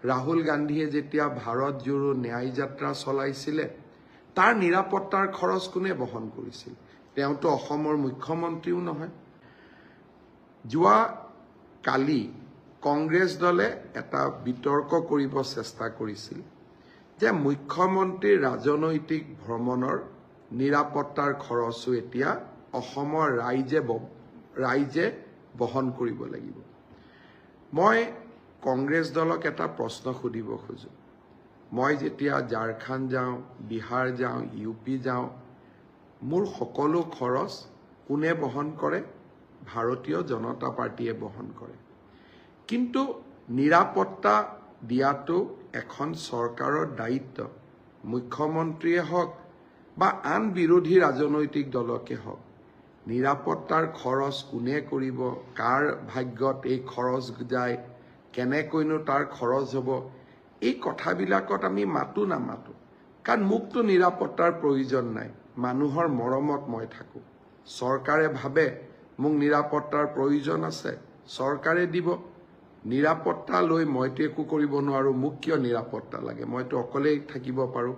ৰাহুল গান্ধীয়ে যেতিয়া ভাৰত জোড়ো ন্যায় যাত্ৰা চলাইছিলে তাৰ নিৰাপত্তাৰ খৰচ কোনে বহন কৰিছিল? তেওঁতো অসমৰ মুখ্যমন্ত্ৰীও নহয়। যোৱা কালি কংগ্ৰেছ দলে এটা বিতৰ্ক কৰিব চেষ্টা কৰিছিল যে মুখ্যমন্ত্ৰীৰ ৰাজনৈতিক ভ্ৰমণৰ নিৰাপত্তাৰ খৰচো এতিয়া অসমৰ ৰাইজে বহন কৰিব লাগিব। মই কংগ্ৰেছ দলক এটা প্ৰশ্ন সুধিব খোজো। মই যেতিয়া ঝাৰখণ্ড যাওঁ, বিহাৰ যাওঁ, ইউপি যাওঁ, মোৰ সকলো খৰচ কোনে বহন কৰে? ভাৰতীয় জনতা পাৰ্টিয়ে বহন কৰে। কিন্তু নিৰাপত্তা দিয়াটো এখন চৰকাৰৰ দায়িত্ব। মুখ্যমন্ত্ৰীয়ে হওক বা আন বিৰোধী ৰাজনৈতিক দলকে হওক, নিৰাপত্তাৰ খৰচ কোনে কৰিব, কাৰ ভাগ্যত এই খৰচ যায়, কেনেকৈনো তাৰ খৰচ হ'ব, এই কথাবিলাকত আমি মাতো নামাতো। কাৰণ মোকতো নিৰাপত্তাৰ প্ৰয়োজন নাই, মানুহৰ মৰমত মই থাকোঁ। চৰকাৰে ভাবে মোক নিৰাপত্তাৰ প্ৰয়োজন আছে, চৰকাৰে দিব। নিৰাপত্তা লৈ মইতো একো কৰিব নোৱাৰোঁ। মোক কিয় নিৰাপত্তা লাগে? মইতো অকলেই থাকিব পাৰোঁ।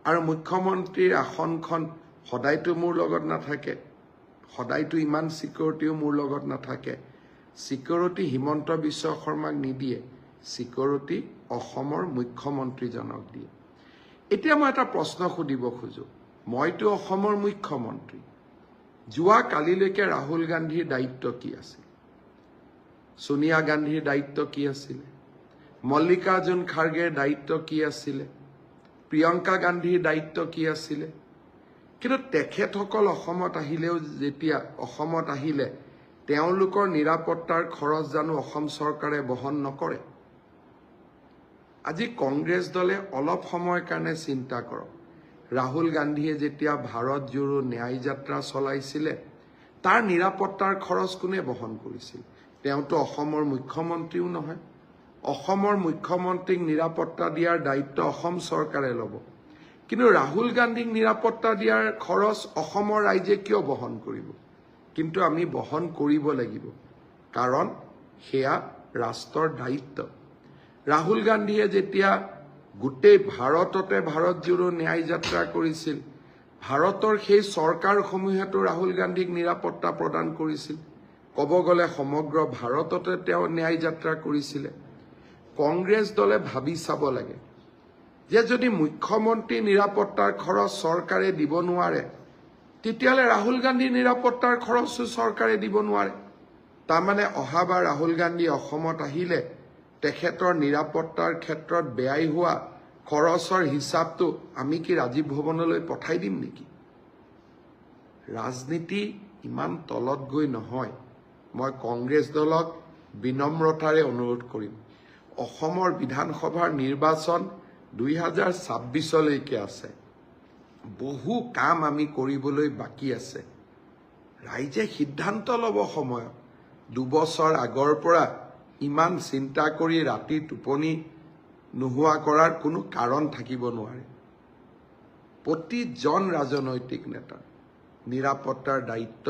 আৰু মুখ্যমন্ত্ৰীৰ আসনখন সদায়তো মোৰ লগত নাথাকে, সদায়তো ইমান চিকিউৰিটিও মোৰ লগত নাথাকে। চিকিউৰিটি হিমন্ত বিশ্ব শৰ্মাক নিদিয়ে, চিকিউৰিটি অসমৰ মুখ্যমন্ত্ৰীজনক দিয়ে। এতিয়া মই এটা প্ৰশ্ন সুধিব খোজো। মইতো অসমৰ মুখ্যমন্ত্ৰী। যোৱা কালিলৈকে ৰাহুল গান্ধীৰ দায়িত্ব কি আছিল? সোনিয়া গান্ধীৰ দায়িত্ব কি আছিলে? মল্লিকাৰ্জুন খাৰ্গেৰ দায়িত্ব কি আছিলে? প্ৰিয়ংকা গান্ধীৰ দায়িত্ব কি আছিলে? কিন্তু তেখেতসকল অসমত আহিলে তেওঁলোকৰ নিৰাপত্তাৰ খৰচ জানো অসম চৰকাৰে বহন নকৰে? আজি কংগ্ৰেছ দলে অলপ সময়ৰ কাৰণে চিন্তা কৰক। ৰাহুল গান্ধীয়ে যেতিয়া ভাৰত জোড়ো ন্যায় যাত্ৰা চলাইছিলে তাৰ নিৰাপত্তাৰ খৰচ কোনে বহন কৰিছিল? তেওঁতো অসমৰ মুখ্যমন্ত্ৰীও নহয়। অসমৰ মুখ্যমন্ত্ৰীক নিৰাপত্তা দিয়াৰ দায়িত্ব অসম চৰকাৰে ল'ব। কিন্তু ৰাহুল গান্ধীক নিৰাপত্তা দিয়াৰ খৰচ অসমৰ ৰাইজে কিয় বহন কৰিব? কিন্তু আমি বহন কৰিব লাগিব, কাৰণ সেয়া ৰাষ্ট্ৰৰ দায়িত্ব। ৰাহুল গান্ধীয়ে যেতিয়া গোটেই ভাৰততে ভাৰত জোড়ো ন্যায় যাত্ৰা কৰিছিল, ভাৰতৰ সেই চৰকাৰসমূহেতো ৰাহুল গান্ধীক নিৰাপত্তা প্ৰদান কৰিছিল। ক'ব গ'লে সমগ্ৰ ভাৰততে তেওঁ ন্যায় যাত্ৰা কৰিছিলে। কংগ্ৰেছ দলে ভাবি চাব লাগে যে যদি মুখ্যমন্ত্ৰী নিৰাপত্তাৰ খৰচ চৰকাৰে দিব নোৱাৰে, তেতিয়াহ'লে ৰাহুল গান্ধীৰ নিৰাপত্তাৰ খৰচো চৰকাৰে দিব নোৱাৰে। তাৰমানে অহাবাৰ ৰাহুল গান্ধী অসমত আহিলে তেখেতৰ নিৰাপত্তাৰ ক্ষেত্ৰত ব্যয় হোৱা খৰচৰ হিচাপটো আমি কি ৰাজীৱ ভৱনলৈ পঠাই দিম নেকি? ৰাজনীতি ইমান তলত গৈ নহয়। মই কংগ্ৰেছ দলক বিনম্ৰতাৰে অনুৰোধ কৰিম, অসমৰ বিধানসভাৰ নিৰ্বাচন 2026লৈকে আছে। বহু কাম আমি কৰিবলৈ বাকী আছে। ৰাইজে সিদ্ধান্ত ল'ব সময়ত। 2 বছৰ আগৰ পৰা ইমান চিন্তা কৰি ৰাতি টোপনি নোহোৱা কৰাৰ কোনো কাৰণ থাকিব নোৱাৰে। প্ৰতিজন ৰাজনৈতিক নেতাৰ নিৰাপত্তাৰ দায়িত্ব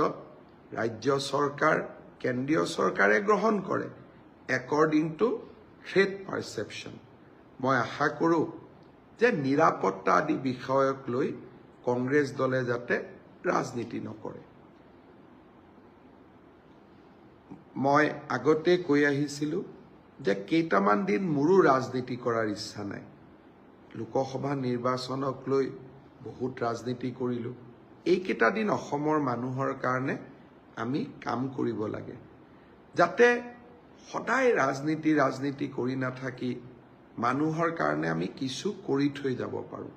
ৰাজ্য চৰকাৰ, কেন্দ্ৰীয় চৰকাৰে গ্ৰহণ কৰে একৰ্ডিং টু থ্ৰেট পাৰচেপশ্যন। মই আশা কৰোঁ যে নিৰাপত্তা আদি বিষয়ক লৈ কংগ্ৰেছ দলে যাতে ৰাজনীতি নকৰে। মই আগতে কৈ আহিছিলোঁ যে কেইটামান দিন মোৰো ৰাজনীতি কৰাৰ ইচ্ছা নাই। লোকসভা নিৰ্বাচনক লৈ বহুত ৰাজনীতি কৰিলোঁ। এইকেইটা দিন অসমৰ মানুহৰ কাৰণে আমি কাম কৰিব লাগে, যাতে সদায় ৰাজনীতি কৰি নাথাকি মানুহৰ কাৰণে আমি কিছু কৰি থৈ যাব পাৰোঁ।